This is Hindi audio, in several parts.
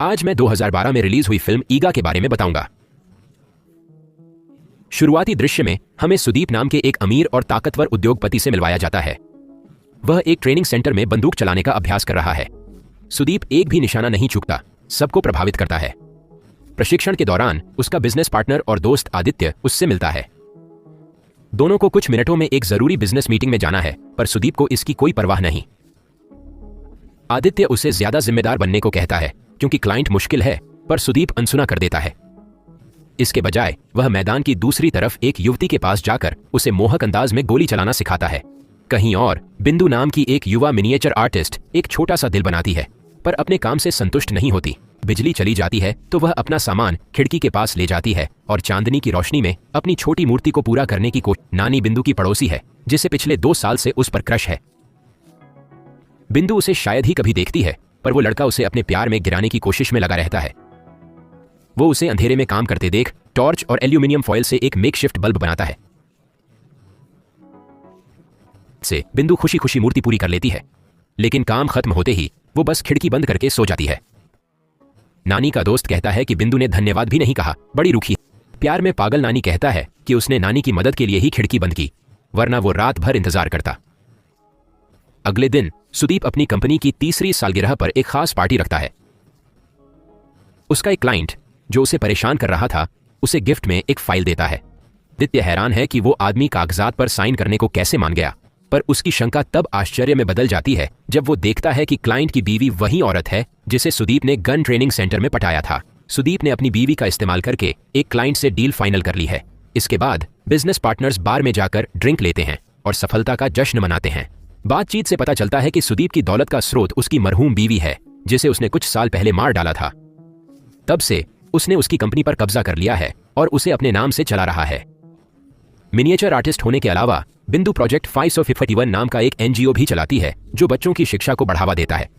आज मैं 2012 में रिलीज हुई फिल्म ईगा के बारे में बताऊंगा। शुरुआती दृश्य में हमें सुदीप नाम के एक अमीर और ताकतवर उद्योगपति से मिलवाया जाता है। वह एक ट्रेनिंग सेंटर में बंदूक चलाने का अभ्यास कर रहा है। सुदीप एक भी निशाना नहीं चूकता, सबको प्रभावित करता है। प्रशिक्षण के दौरान उसका बिजनेस पार्टनर और दोस्त आदित्य उससे मिलता है। दोनों को कुछ मिनटों में एक जरूरी बिजनेस मीटिंग में जाना है, पर सुदीप को इसकी कोई परवाह नहीं। आदित्य उसे ज्यादा जिम्मेदार बनने को कहता है क्योंकि क्लाइंट मुश्किल है, पर सुदीप अनसुना कर देता है। इसके बजाय वह मैदान की दूसरी तरफ एक युवती के पास जाकर उसे मोहक अंदाज में गोली चलाना सिखाता है। कहीं और बिंदु नाम की एक युवा मिनिएचर आर्टिस्ट एक छोटा सा दिल बनाती है, पर अपने काम से संतुष्ट नहीं होती। बिजली चली जाती है तो वह अपना सामान खिड़की के पास ले जाती है और चांदनी की रोशनी में अपनी छोटी मूर्ति को पूरा करने की कोशिश। नानी बिंदु की पड़ोसी है, जिसे पिछले 2 साल से उस पर क्रश है। बिंदु उसे शायद ही कभी देखती है, पर वो लड़का उसे अपने प्यार में गिराने की कोशिश में लगा रहता है। वो उसे अंधेरे में काम करते देख टॉर्च और एल्यूमिनियम फॉयल से एक मेकशिफ्ट बल्ब बनाता है। से बिंदु खुशी खुशी मूर्ति पूरी कर लेती है, लेकिन काम खत्म होते ही वो बस खिड़की बंद करके सो जाती है। नानी का दोस्त कहता है कि बिंदु ने धन्यवाद भी नहीं कहा, बड़ी रूखी। प्यार में पागल नानी कहता है कि उसने नानी की मदद के लिए ही खिड़की बंद की, वरना वो रात भर इंतजार करता। अगले दिन सुदीप अपनी कंपनी की 3री सालगिरह पर एक खास पार्टी रखता है। उसका एक क्लाइंट जो उसे परेशान कर रहा था, उसे गिफ्ट में एक फाइल देता है। आदित्य हैरान है कि वो आदमी कागजात पर साइन करने को कैसे मान गया, पर उसकी शंका तब आश्चर्य में बदल जाती है जब वो देखता है कि क्लाइंट की बीवी वही औरत है जिसे सुदीप ने गन ट्रेनिंग सेंटर में पटाया था। सुदीप ने अपनी बीवी का इस्तेमाल करके एक क्लाइंट से डील फाइनल कर ली है। इसके बाद बिजनेस पार्टनर्स बार में जाकर ड्रिंक लेते हैं और सफलता का जश्न मनाते हैं। बातचीत से पता चलता है कि सुदीप की दौलत का स्रोत उसकी मरहूम बीवी है, जिसे उसने कुछ साल पहले मार डाला था। तब से उसने उसकी कंपनी पर कब्जा कर लिया है और उसे अपने नाम से चला रहा है। मिनिएचर आर्टिस्ट होने के अलावा बिंदु प्रोजेक्ट 551 नाम का एक एनजीओ भी चलाती है जो बच्चों की शिक्षा को बढ़ावा देता है।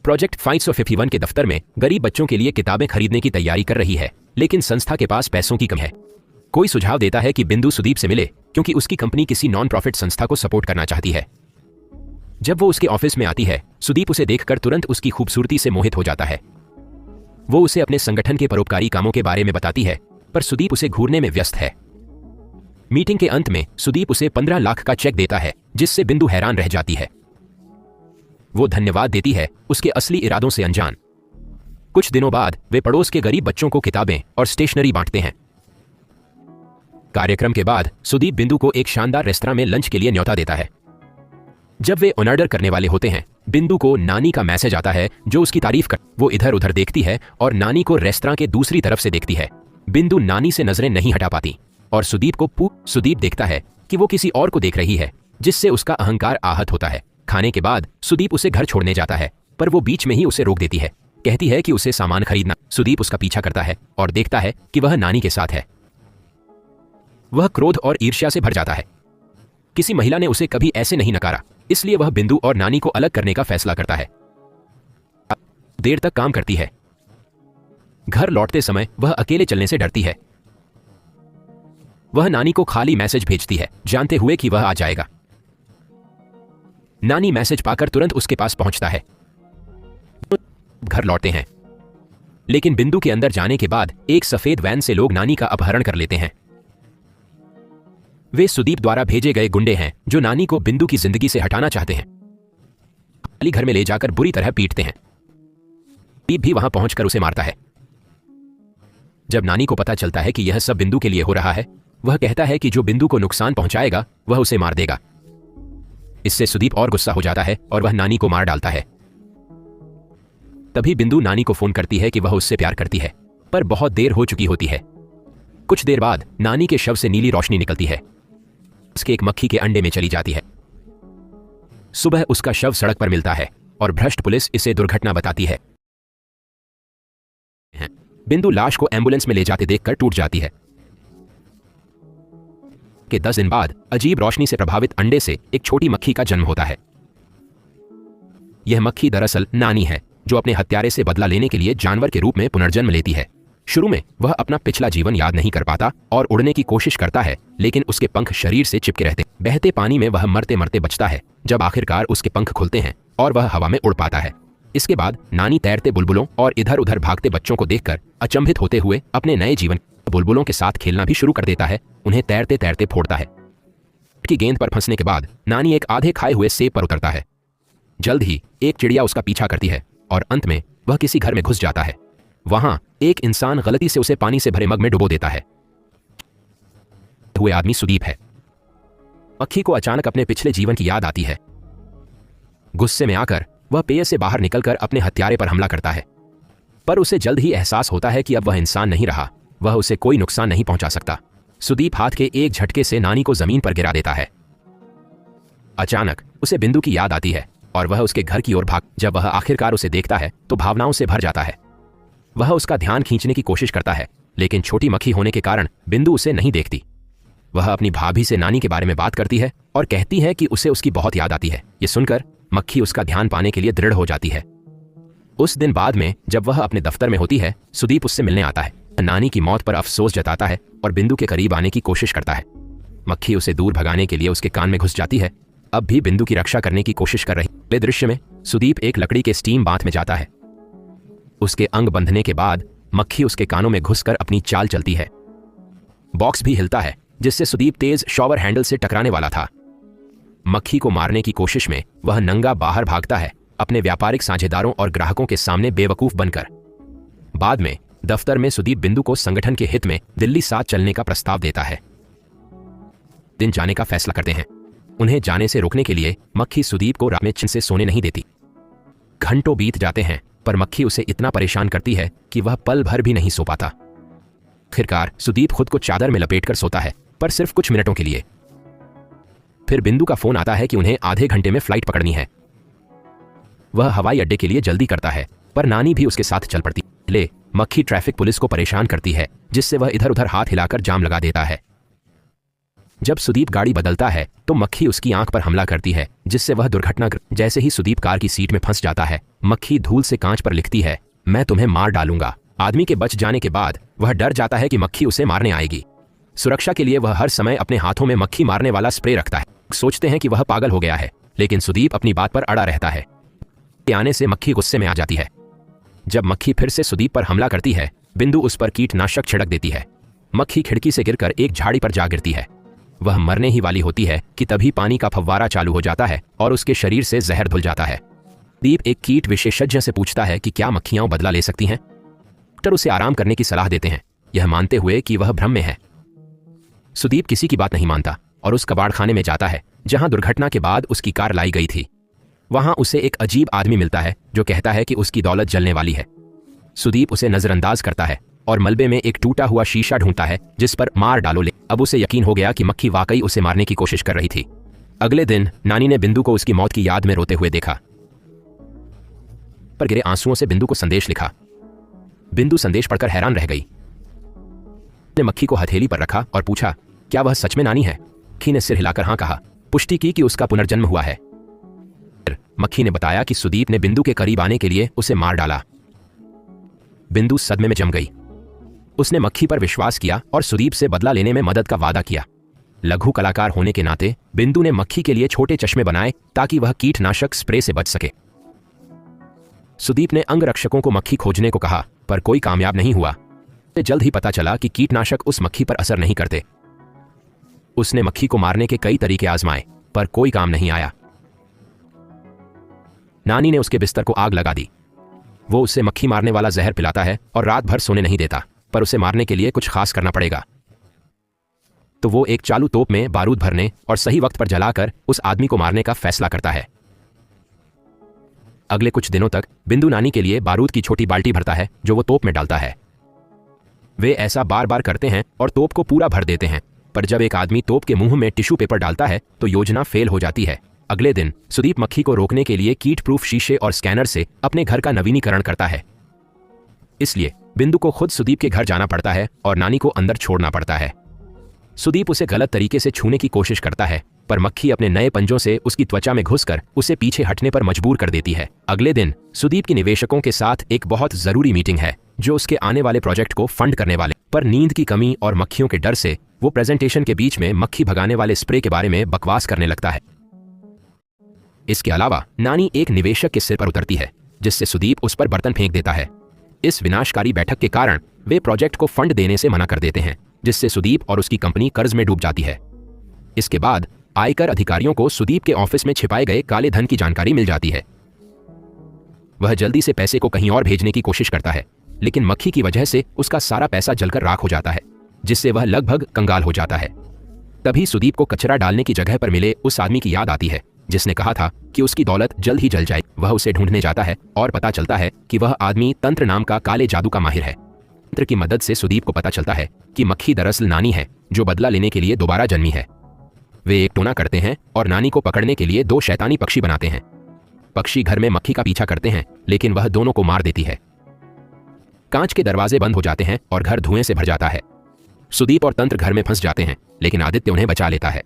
प्रोजेक्ट 551 के दफ्तर में गरीब बच्चों के लिए किताबें खरीदने की तैयारी कर रही है, लेकिन संस्था के पास पैसों की कमी है। कोई सुझाव देता है कि बिंदु सुदीप से मिले, क्योंकि उसकी कंपनी किसी नॉन प्रॉफिट संस्था को सपोर्ट करना चाहती है। जब वो उसके ऑफिस में आती है, सुदीप उसे देखकर तुरंत उसकी खूबसूरती से मोहित हो जाता है। वो उसे अपने संगठन के परोपकारी कामों के बारे में बताती है, पर सुदीप उसे घूरने में व्यस्त है। मीटिंग के अंत में सुदीप उसे 15 लाख का चेक देता है, जिससे बिंदु हैरान रह जाती है। वो धन्यवाद देती है, उसके असली इरादों से अनजान। कुछ दिनों बाद वे पड़ोस के गरीब बच्चों को किताबें और स्टेशनरी बांटते हैं। कार्यक्रम के बाद सुदीप बिंदु को एक शानदार रेस्तरां में लंच के लिए न्योता देता है। जब वे ऑर्डर करने वाले होते हैं, बिंदु को नानी का मैसेज आता है जो उसकी तारीफ कर। वो इधर उधर देखती है और नानी को रेस्तरां के दूसरी तरफ से देखती है। बिंदु नानी से नजरें नहीं हटा पाती और सुदीप देखता है कि वो किसी और को देख रही है, जिससे उसका अहंकार आहत होता है। खाने के बाद सुदीप उसे घर छोड़ने जाता है, पर वो बीच में ही उसे रोक देती है। कहती है कि उसे सामान खरीदना। सुदीप उसका पीछा करता है और देखता है कि वह नानी के साथ है। वह क्रोध और ईर्ष्या से भर जाता है। किसी महिला ने उसे कभी ऐसे नहीं नकारा, इसलिए वह बिंदु और नानी को अलग करने का फैसला करता है। देर तक काम करती है। घर लौटते समय वह अकेले चलने से डरती है। वह नानी को खाली मैसेज भेजती है, जानते हुए कि वह आ जाएगा। नानी मैसेज पाकर तुरंत उसके पास पहुंचता है। घर लौटते हैं, लेकिन बिंदु के अंदर जाने के बाद एक सफेद वैन से लोग नानी का अपहरण कर लेते हैं। वे सुदीप द्वारा भेजे गए गुंडे हैं जो नानी को बिंदु की जिंदगी से हटाना चाहते हैं। खाली घर में ले जाकर बुरी तरह पीटते हैं। सुदीप भी वहां पहुंचकर उसे मारता है। जब नानी को पता चलता है कि यह सब बिंदु के लिए हो रहा है, वह कहता है कि जो बिंदु को नुकसान पहुंचाएगा वह उसे मार देगा। इससे सुदीप और गुस्सा हो जाता है और वह नानी को मार डालता है। तभी बिंदु नानी को फोन करती है कि वह उससे प्यार करती है, पर बहुत देर हो चुकी होती है। कुछ देर बाद नानी के शव से नीली रोशनी निकलती है। उसके एक मक्खी के अंडे में चली जाती है। सुबह उसका शव सड़क पर मिलता है और भ्रष्ट पुलिस इसे दुर्घटना बताती है। बिंदु लाश को एम्बुलेंस में ले जाते देखकर टूट जाती है। के 10 दिन बाद अजीब रोशनी से प्रभावित अंडे से एक छोटी मक्खी का जन्म होता है। यह मक्खी दरअसल नानी है, जो अपने हत्यारे से बदला लेने के लिए जानवर के रूप में पुनर्जन्म लेती है। शुरू में वह अपना पिछला जीवन याद नहीं कर पाता और उड़ने की कोशिश करता है, लेकिन उसके पंख शरीर से चिपके रहते। बहते पानी में वह मरते मरते बचता है, जब आखिरकार उसके पंख खुलते हैं और वह हवा में उड़ पाता है। इसके बाद नानी तैरते बुलबुलों और इधर उधर भागते बच्चों को देखकर अचंभित होते हुए अपने नए जीवन बुलबुलों के साथ खेलना भी शुरू कर देता है। उन्हें तैरते तैरते फोड़ता है। की गेंद पर फंसने के बाद नानी एक आधे खाए हुए सेब पर उतरता है। जल्द ही एक चिड़िया उसका पीछा करती है और अंत में वह किसी घर में घुस जाता है। वहां एक इंसान गलती से उसे पानी से भरे मग में डुबो देता है। हुए आदमी सुदीप है। मक्खी को अचानक अपने पिछले जीवन की याद आती है। गुस्से में आकर वह पेय से बाहर निकलकर अपने हत्यारे पर हमला करता है, पर उसे जल्द ही एहसास होता है कि अब वह इंसान नहीं रहा, वह उसे कोई नुकसान नहीं पहुंचा सकता। सुदीप हाथ के एक झटके से नानी को जमीन पर गिरा देता है। अचानक उसे बिंदु की याद आती है और वह उसके घर की ओर भाग। जब वह आखिरकार उसे देखता है तो भावनाओं से भर जाता है। वह उसका ध्यान खींचने की कोशिश करता है, लेकिन छोटी मक्खी होने के कारण बिंदु उसे नहीं देखती। वह अपनी भाभी से नानी के बारे में बात करती है और कहती है कि उसे उसकी बहुत याद आती है। ये सुनकर मक्खी उसका ध्यान पाने के लिए दृढ़ हो जाती है। उस दिन बाद में जब वह अपने दफ्तर में होती है, सुदीप उससे मिलने आता है। नानी की मौत पर अफसोस जताता है और बिंदु के करीब आने की कोशिश करता है। मक्खी उसे दूर भगाने के लिए उसके कान में घुस जाती है, अब भी बिंदु की रक्षा करने की कोशिश कर रही। अगले दृश्य में सुदीप एक लकड़ी के स्टीम बाथ में जाता है। उसके अंग बंधने के बाद मक्खी उसके कानों में घुसकर अपनी चाल चलती है। बॉक्स भी हिलता है, जिससे सुदीप तेज शॉवर हैंडल से टकराने वाला था। मक्खी को मारने की कोशिश में वह नंगा बाहर भागता है, अपने व्यापारिक साझेदारों और ग्राहकों के सामने बेवकूफ बनकर। बाद में दफ्तर में सुदीप बिंदु को संगठन के हित में दिल्ली साथ चलने का प्रस्ताव देता है। दिन जाने का फैसला करते हैं। उन्हें जाने से रोकने के लिए मक्खी सुदीप को रात में चैन से सोने नहीं देती। घंटों बीत जाते हैं, पर मक्खी उसे इतना परेशान करती है कि वह पल भर भी नहीं सो पाता। आखिरकार सुदीप खुद को चादर में लपेटकर सोता है, पर सिर्फ कुछ मिनटों के लिए। फिर बिंदु का फोन आता है कि उन्हें आधे घंटे में फ्लाइट पकड़नी है। वह हवाई अड्डे के लिए जल्दी करता है, पर नानी भी उसके साथ चल पड़ती है। मक्खी ट्रैफिक पुलिस को परेशान करती है, जिससे वह इधर उधर हाथ हिलाकर जाम लगा देता है। जब सुदीप गाड़ी बदलता है तो मक्खी उसकी आंख पर हमला करती है, जिससे वह दुर्घटनाग्रस्त। जैसे ही सुदीप कार की सीट में फंस जाता है, मक्खी धूल से कांच पर लिखती है, मैं तुम्हें मार डालूंगा। आदमी के बच जाने के बाद वह डर जाता है कि मक्खी उसे मारने आएगी। सुरक्षा के लिए वह हर समय अपने हाथों में मक्खी मारने वाला स्प्रे रखता है। सोचते हैं कि वह पागल हो गया है, लेकिन सुदीप अपनी बात पर अड़ा रहता है। आने से मक्खी गुस्से में आ जाती है। जब मक्खी फिर से सुदीप पर हमला करती है, बिंदु उस पर कीटनाशक छिड़क देती है। मक्खी खिड़की से गिरकर एक झाड़ी पर जा गिरती है। वह मरने ही वाली होती है कि तभी पानी का फव्वारा चालू हो जाता है और उसके शरीर से जहर धुल जाता है। सुदीप एक कीट विशेषज्ञ से पूछता है कि क्या मक्खियां बदला ले सकती हैं। डॉक्टर उसे आराम करने की सलाह देते हैं, यह मानते हुए कि वह भ्रम में है। सुदीप किसी की बात नहीं मानता और उस कबाड़खाने में जाता है जहां दुर्घटना के बाद उसकी कार लाई गई थी। वहां उसे एक अजीब आदमी मिलता है जो कहता है कि उसकी दौलत जलने वाली है। सुदीप उसे नजरअंदाज करता है और मलबे में एक टूटा हुआ शीशा ढूंढता है जिस पर मार डालो ले। अब उसे यकीन हो गया कि मक्खी वाकई उसे मारने की कोशिश कर रही थी। अगले दिन नानी ने बिंदु को उसकी मौत की याद में रोते हुए देखा, पर गिरे आंसुओं से बिंदु को संदेश लिखा। बिंदु संदेश पढ़कर हैरान रह गई। ने मक्खी को हथेली पर रखा और पूछा, क्या वह सच में नानी है? मक्खी ने सिर हिलाकर हाँ कहा, पुष्टि की कि उसका पुनर्जन्म हुआ है। मक्खी ने बताया कि सुदीप ने बिंदु के करीब आने के लिए उसे मार डाला। बिंदु सदमे में जम गई। उसने मक्खी पर विश्वास किया और सुदीप से बदला लेने में मदद का वादा किया। लघु कलाकार होने के नाते बिंदु ने मक्खी के लिए छोटे चश्मे बनाए ताकि वह कीटनाशक स्प्रे से बच सके। सुदीप ने अंगरक्षकों को मक्खी खोजने को कहा, पर कोई कामयाब नहीं हुआ। जल्द ही पता चला कि कीटनाशक उस मक्खी पर असर नहीं करते। उसने मक्खी को मारने के कई तरीके आजमाए, पर कोई काम नहीं आया। नानी ने उसके बिस्तर को आग लगा दी। वो उसे मक्खी मारने वाला जहर पिलाता है और रात भर सोने नहीं देता, पर उसे मारने के लिए कुछ खास करना पड़ेगा। तो वो एक चालू तोप में बारूद भरने और सही वक्त पर जलाकर उस आदमी को मारने का फैसला करता है। अगले कुछ दिनों तक बिंदु नानी के लिए बारूद की छोटी बाल्टी भरता है जो वो तोप में डालता है। वे ऐसा बार बार करते हैं और तोप को पूरा भर देते हैं, पर जब एक आदमी तोप के मुंह में टिश्यू पेपर डालता है तो योजना फेल हो जाती है। अगले दिन सुदीप मक्खी को रोकने के लिए कीट प्रूफ शीशे और स्कैनर से अपने घर का नवीनीकरण करता है। इसलिए बिंदु को खुद सुदीप के घर जाना पड़ता है और नानी को अंदर छोड़ना पड़ता है। सुदीप उसे गलत तरीके से छूने की कोशिश करता है, पर मक्खी अपने नए पंजों से उसकी त्वचा में घुसकर उसे पीछे हटने पर मजबूर कर देती है। अगले दिन सुदीप की निवेशकों के साथ एक बहुत जरूरी मीटिंग है जो उसके आने वाले प्रोजेक्ट को फंड करने वाले, पर नींद की कमी और मक्खियों के डर से वो प्रेजेंटेशन के बीच में मक्खी भगाने वाले स्प्रे के बारे में बकवास करने लगता है। इसके अलावा नानी एक निवेशक के सिर पर उतरती है जिससे सुदीप उस पर बर्तन फेंक देता है। इस विनाशकारी बैठक के कारण वे प्रोजेक्ट को फंड देने से मना कर देते हैं, जिससे सुदीप और उसकी कंपनी कर्ज में डूब जाती है। इसके बाद आयकर अधिकारियों को सुदीप के ऑफिस में छिपाए गए काले धन की जानकारी मिल जाती है। वह जल्दी से पैसे को कहीं और भेजने की कोशिश करता है, लेकिन मक्खी की वजह से उसका सारा पैसा जलकर राख हो जाता है, जिससे वह लगभग कंगाल हो जाता है। तभी सुदीप को कचरा डालने की जगह पर मिले उस आदमी की याद आती है जिसने कहा था कि उसकी दौलत जल्द ही जल जाए। वह उसे ढूंढने जाता है और पता चलता है कि वह आदमी तंत्र नाम का काले जादू का माहिर है। तंत्र की मदद से सुदीप को पता चलता है कि मक्खी दरअसल नानी है, जो बदला लेने के लिए दोबारा जन्मी है। वे एक टोना करते हैं और नानी को पकड़ने के लिए 2 शैतानी पक्षी बनाते हैं। पक्षी घर में मक्खी का पीछा करते हैं, लेकिन वह दोनों को मार देती है। कांच के दरवाजे बंद हो जाते हैं और घर धुएं से भर जाता है। सुदीप और तंत्र घर में फंस जाते हैं, लेकिन आदित्य उन्हें बचा लेता है।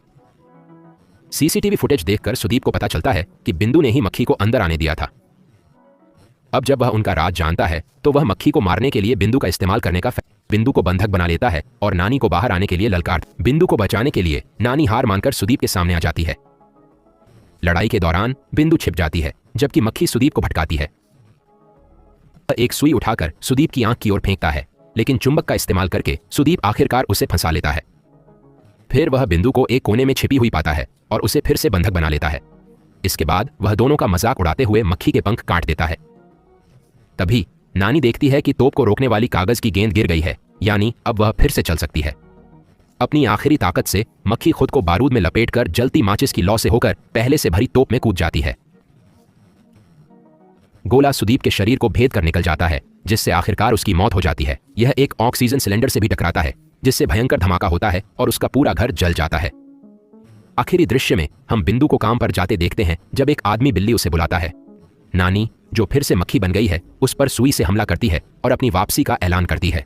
सीसीटीवी फुटेज देखकर सुदीप को पता चलता है कि बिंदु ने ही मक्खी को अंदर आने दिया था। अब जब वह उनका राज जानता है तो वह मक्खी को मारने के लिए बिंदु का इस्तेमाल करने का बिंदु को बंधक बना लेता है और नानी को बाहर आने के लिए ललकार। बिंदु को बचाने के लिए नानी हार मानकर सुदीप के सामने आ जाती है। लड़ाई के दौरान बिंदु छिप जाती है, जबकि मक्खी सुदीप को भटकाती है। एक सुई उठाकर सुदीप की आंख की ओर फेंकता है, लेकिन चुंबक का इस्तेमाल करके सुदीप आखिरकार उसे फंसा लेता है। फिर वह बिंदु को एक कोने में छिपी हुई पाता है और उसे फिर से बंधक बना लेता है। इसके बाद वह दोनों का मजाक उड़ाते हुए मक्खी के पंख काट देता है। तभी नानी देखती है कि तोप को रोकने वाली कागज की गेंद गिर गई है, यानी अब वह फिर से चल सकती है। अपनी आखिरी ताकत से मक्खी खुद को बारूद में लपेटकर जलती माचिस की लौ से होकर पहले से भरी तोप में कूद जाती है। गोला सुदीप के शरीर को भेद कर निकल जाता है, जिससे आखिरकार उसकी मौत हो जाती है। यह एक ऑक्सीजन सिलेंडर से भी टकराता है, जिससे भयंकर धमाका होता है और उसका पूरा घर जल जाता है। आखिरी दृश्य में हम बिंदु को काम पर जाते देखते हैं, जब एक आदमी बिल्ली उसे बुलाता है। नानी, जो फिर से मक्खी बन गई है, उस पर सुई से हमला करती है और अपनी वापसी का ऐलान करती है।